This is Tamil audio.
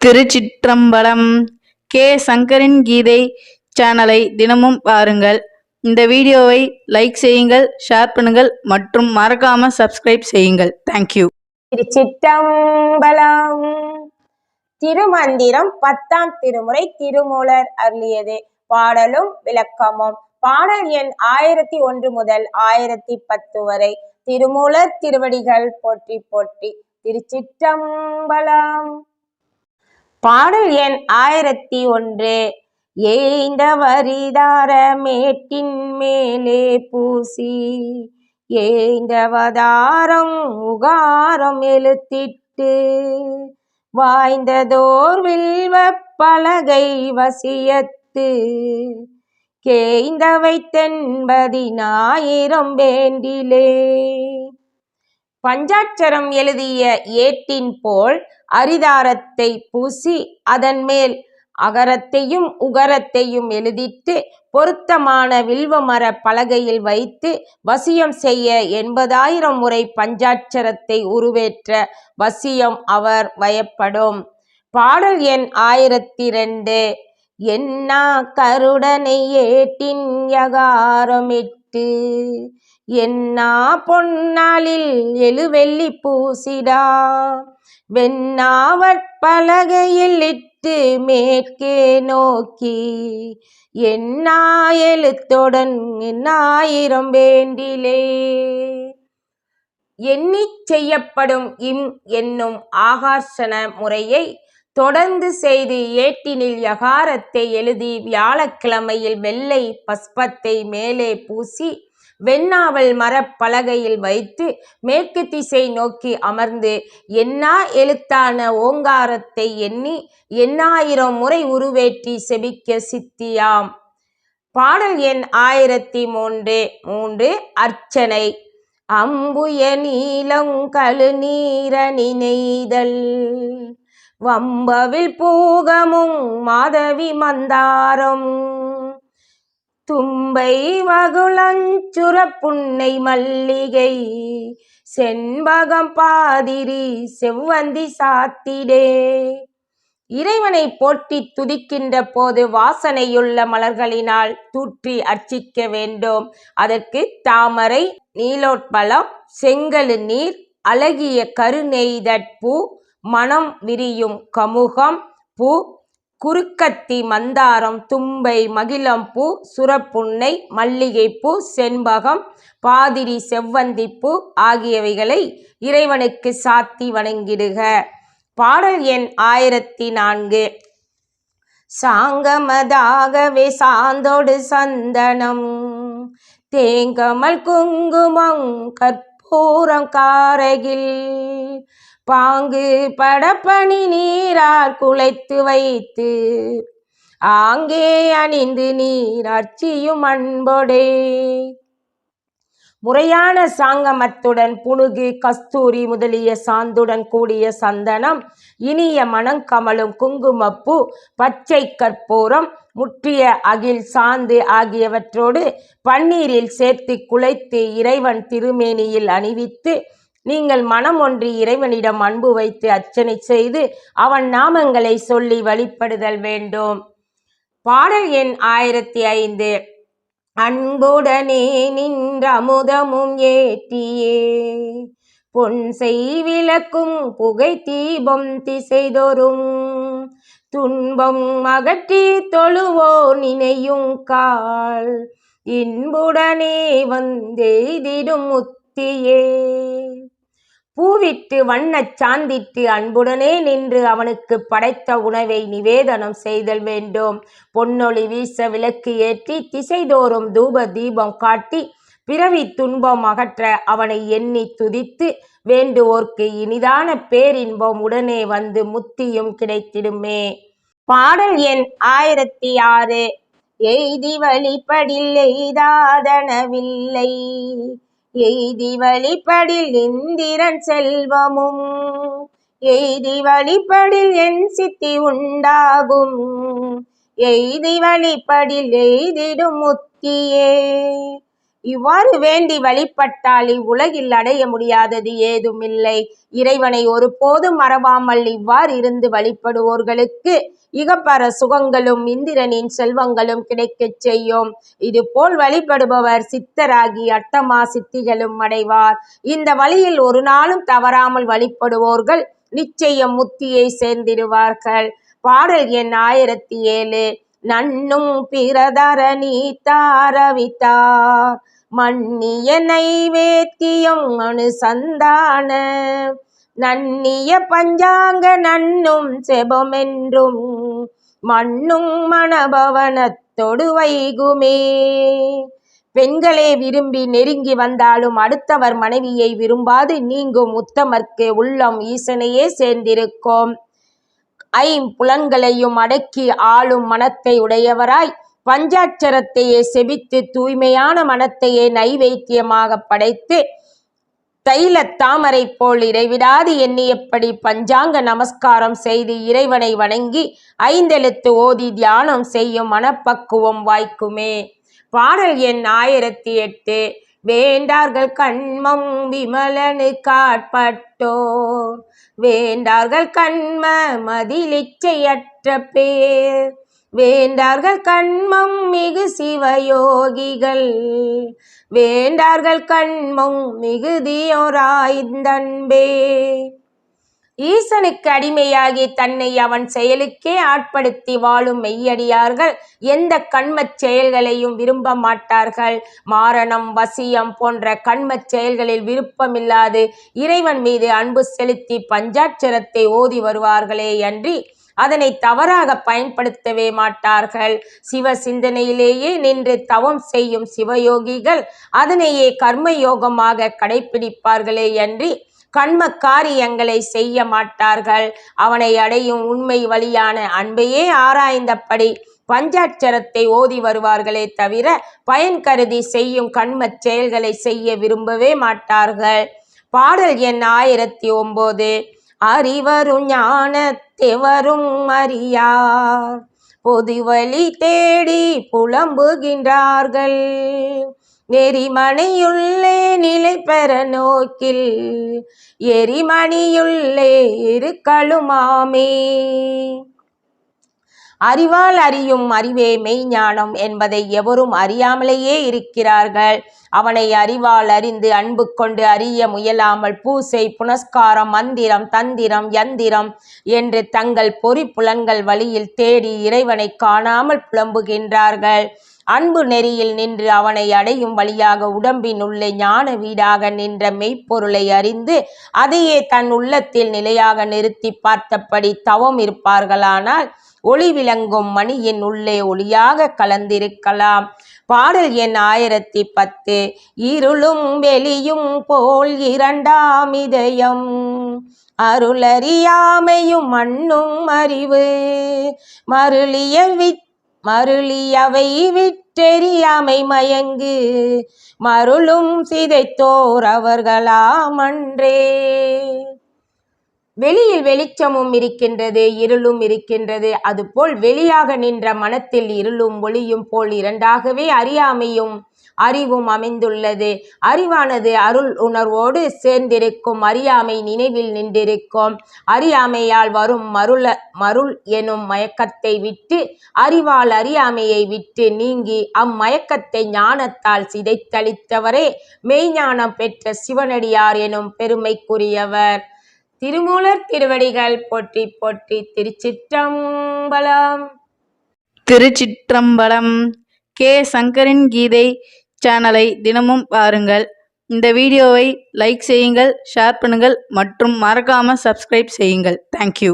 திருச்சிற்றம்பலம். கே சங்கரின் கீதை சேனலை தினமும் பாருங்கள். இந்த வீடியோவை லைக் செய்யுங்கள், ஷேர் பண்ணுங்கள் மற்றும் மறக்காம சப்ஸ்கிரைப் செய்யுங்கள். தேங்க்யூ. திருச்சிற்றம்பலம். திருமந்திரம் 10ஆம் திருமுறை திருமூலர் அருளியது. பாடலும் விளக்கமும். பாடல் எண் 1001 முதல் 1010 வரை. திருமூலர் திருவடிகள் போற்றி போற்றி. திருச்சிற்றம்பலம். பாடல் எண் 1001. ஏய்ந்த வரிதார மேட்டின் மேலே பூசி ஏய்ந்தவதாரம் உகாரம் எழுத்திட்டு வாய்ந்ததோர் வில்வ பலகை வசியத்து கேய்ந்தவை தென்பதினாயிரம் வேண்டிலே. பஞ்சாட்சரம் எழுதிய ஏட்டின் போல் அரிதாரத்தை பூசி அதன் மேல் அகரத்தையும் உகரத்தையும் எழுதிட்டு பொருத்தமான வில்வமர பலகையில் வைத்து வசியம் செய்ய 80,000 முறை பஞ்சாட்சரத்தை உருவேற்ற வசியம் அவர் வயப்படும். பாடல் எண் 1002. என்னா கருடனை ஏட்டின் யகாரமிட்டு என்னா பொன்னாளில் எழுவெள்ளி பூசிடா வெண்ணாவற்பலகையில் இட்டு மேற்கே நோக்கி என்னா எழுத்துடன் 1000 வேண்டிலே. எண்ணிச் செய்யப்படும் என்னும் ஆகாசன முறையை தொடர்ந்து செய்து ஏட்டினில் யகாரத்தை எழுதி வியாழக்கிழமையில் வெள்ளை பஸ்பத்தை மேலே பூசி வெண்ணாவல் மரப்பலகையில் வைத்து மேற்கு திசை நோக்கி அமர்ந்து எண்ணா எழுத்தான ஓங்காரத்தை எண்ணி 8000 முறை உருவேற்றி செபிக்க சித்தியாம். பாடல் எண் 1003. அர்ச்சனை. அம்புய நீலம் கழு நீரணி நெய்தல் வம்பவில் பூகமும் மாதவி மந்தாரம் தும்பை வகுளஞ்சுர புன்னை மல்லிகை செண்பகம் பாதிரி செவ்வந்தி சாத்திடே. இறைவனை போற்றி துதிக்கின்ற போது வாசனையுள்ள மலர்களினால் தூற்றி அர்ச்சிக்க வேண்டும். அதற்கு தாமரை, நீலோட்பலம், செங்கழு நீர், அழகிய கருநெய்தற்பூ, மனம் விரியும் கமுகம் பூ, குறுக்கத்தி மந்தாரம், தும்பை மகிழம்பூ, சுரப்புன்னை, மல்லிகைப்பூ, செண்பகம், பாதிரி செவ்வந்திப்பூ ஆகியவைகளை இறைவனுக்கு சாத்தி வணங்கிடுக. பாடல் எண் 1004. சாங்கமதாகவே சாந்தோடு சந்தனம் தேங்கமல் குங்குமம் கற்பூரம் காரகில் பாங்கு படப்பணி நீரால் குலைத்து வைத்து ஆங்கே அணிந்து நீர் அர்ச்சியும் அன்பொடே. முறையான சாங்கமத்துடன் புனுகு, கஸ்தூரி முதலிய சாந்துடன் கூடிய சந்தனம், இனிய மணங்கமலும் குங்குமப்பூ, பச்சை கற்பூரம், முற்றிய அகில் சாந்து ஆகியவற்றோடு பன்னீரில் சேர்த்து குழைத்து இறைவன் திருமேனியில் அணிவித்து நீங்கள் மனம் ஒன்றி இறைவனிடம் அன்பு வைத்து அர்ச்சனை செய்து அவன் நாமங்களை சொல்லி வழிபடுதல் வேண்டும். பாடல் எண் 1005. அன்புடனே நின்ற அமுதமும் ஏற்றியே பொன்செய் விளக்கும் புகை தீபம் திசைதொறும் துன்பம் அகற்றி தொழுவோ நினையும் கால் இன்புடனே வந்தெய்திடும் முத்தியே. பூவிட்டு வண்ணச் சாந்திட்டு அன்புடனே நின்று அவனுக்கு படைத்த உணவை நிவேதனம் செய்தல் வேண்டும். பொன்னொளி வீச விளக்கு ஏற்றி திசைதோறும் தூப தீபம் காட்டி பிறவி துன்பம் அகற்ற அவனை எண்ணி துதித்து வேண்டுவோர்க்கு இனிதான பேரின்பம் உடனே வந்து முத்தியும் கிடைத்திடுமே. பாடல் எண் 1006. எய்தி வழிபடில் எய்தாதனவில்லை எய்தி வழிபடில் இந்திரன் செல்வமும் எய்தி வழிபடில் என் சித்தி உண்டாகும் எய்தி வழிபடில் எய்திடும் முத்தியே. இவ்வாறு வேண்டி வழிபட்டால் இவ்வுலகில் அடைய முடியாதது ஏதுமில்லை. இறைவனை ஒருபோதும் மறவாமல் இவ்வாறு இருந்து வழிபடுவோர்களுக்கு இகப்பர சுகங்களும் இந்திரனின் செல்வங்களும் கிடைக்கச் செய்யும். இதுபோல் வழிபடுபவர் சித்தராகி அட்டமா சித்திகளும் அடைவார். இந்த வழியில் ஒரு நாளும் தவறாமல் வழிபடுவோர்கள் நிச்சயம் முத்தியை சேர்ந்திடுவார்கள். பாடல் எண் 1007. நன்னும் பிரதரணி தாரவித்தார் மன்னிய நைவேத்தியம் அனுசந்தான நன்னிய பஞ்சாங்க நன்னும் செபமென்றும் மண்ணும் மணபவனத்தொடு வைகுமே. பெண்களே விரும்பி நெருங்கி வந்தாலும் அடுத்தவர் மனைவியை விரும்பாது நீங்கும் உத்தமர்க்கு உள்ளம் ஈசனையே சேர்ந்திருக்கும். ஐம்புலன்களையும் அடக்கி ஆளும் மனத்தை உடையவராய் பஞ்சாட்சரத்தையே செபித்து தூய்மையான மனத்தையே நைவேத்தியமாக படைத்து தைல தாமரை போல் இடைவிடாது எண்ணியபடி பஞ்சாங்க நமஸ்காரம் செய்து இறைவனை வணங்கி 5 எழுத்து ஓதி தியானம் செய்யும் மனப்பக்குவம் வாய்க்குமே. பாடல் எண் 1008. வேண்டார்கள் கண்மம் விமலனு காட்பட்டோர் வேண்டார்கள் கண்ம மதிலிச்சையற்ற பேர் வேண்டார்கள் கண்மம் மிகு சிவயோகிகள் வேண்டார்கள் கண்மம் மிகுதியோராய்ந்தன்பே. ஈசனுக்கு அடிமையாகி தன்னை அவன் செயலுக்கே ஆட்படுத்தி வாழும் மெய்யடியார்கள் எந்த கண்மச் செயல்களையும் விரும்ப மாட்டார்கள். மாரணம் வசியம் போன்ற கண்மச் செயல்களில் விருப்பமில்லாது இறைவன் மீது அன்பு செலுத்தி பஞ்சாட்சரத்தை ஓதி வருவார்களே அன்றி அதனை தவறாக பயன்படுத்தவே மாட்டார்கள். சிவ சிந்தனையிலேயே நின்று தவம் செய்யும் சிவயோகிகள் அதனையே கர்மயோகமாக கடைபிடிப்பார்களே அன்றி கண்ம காரியங்களை செய்ய மாட்டார்கள். அவனை அடையும் உண்மை வழியான அன்பையே ஆராய்ந்தபடி பஞ்சாட்சரத்தை ஓதி வருவார்களே தவிர பயன் கருதி செய்யும் கண்மச் செயல்களை செய்ய விரும்பவே மாட்டார்கள். பாடல் எண் 1009. அறிவரும் ஞானத்தெவரும் அறியார் பொதுவழி தேடி புலம்புகின்றார்கள் நெறிமணியுள்ளே நிலை பெற நோக்கில் எரிமணியுள்ளே இருக்கலுமாமே. அறிவால் அறியும் அறிவே மெய்ஞானம் என்பதை எவரும் அறியாமலேயே இருக்கிறார்கள். அவனை அறிவால் அறிந்து அன்பு கொண்டு அறிய முயலாமல் பூசை புனஸ்காரம் மந்திரம் தந்திரம் யந்திரம் என்று தங்கள் பொறி புலன்கள் வழியில் தேடி இறைவனை காணாமல் புலம்புகின்றார்கள். அன்பு நெறியில் நின்று அவனை அடையும் வழியாக உடம்பின் உள்ளே ஞான வீடாக நின்ற மெய்ப்பொருளை அறிந்து அதையே தன் உள்ளத்தில் நிலையாக நிறுத்தி பார்த்தபடி தவம் இருப்பார்களானால் ஒளி விளங்கும் மணியின் உள்ளே ஒளியாக கலந்திருக்கலாம். பாடல் எண் 1010. இருளும் வெளியும் போல் இரண்டாம் இதயம் அருளறியாமையும் மண்ணும் அறிவு மருளியவை விட்டெறியாமை மயங்கு மருளும் சிதைத்தோர் அவர்களாமன்றே. வெளியில் வெளிச்சமும் இருக்கின்றது, இருளும் இருக்கின்றது. அதுபோல் வெளியாக நின்ற மனத்தில் இருளும் ஒளியும் போல் இரண்டாகவே அறியாமையும் அறிவும் அமைந்துள்ளது. அறிவானது அருள் உணர்வோடு சேர்ந்திருக்கும், அறியாமை நினைவில் நின்றிருக்கும். அறியாமையால் வரும் மருள் எனும் மயக்கத்தை விட்டு அறிவால் அறியாமையை விட்டு நீங்கி அம்மயக்கத்தை ஞானத்தால் சிதைத்தளித்தவரே மெய்ஞானம் பெற்ற சிவனடியார் எனும் பெருமைக்குரியவர். திருமூலர் திருவடிகள் போற்றி போற்றி. திருச்சிற்றம்பலம். திருச்சிற்றம்பலம். கே சங்கரின் கீதை சேனலை தினமும் பாருங்கள். இந்த வீடியோவை லைக் செய்யுங்கள், ஷேர் பண்ணுங்கள் மற்றும் மறக்காம சப்ஸ்கிரைப் செய்யுங்கள். தேங்க்யூ.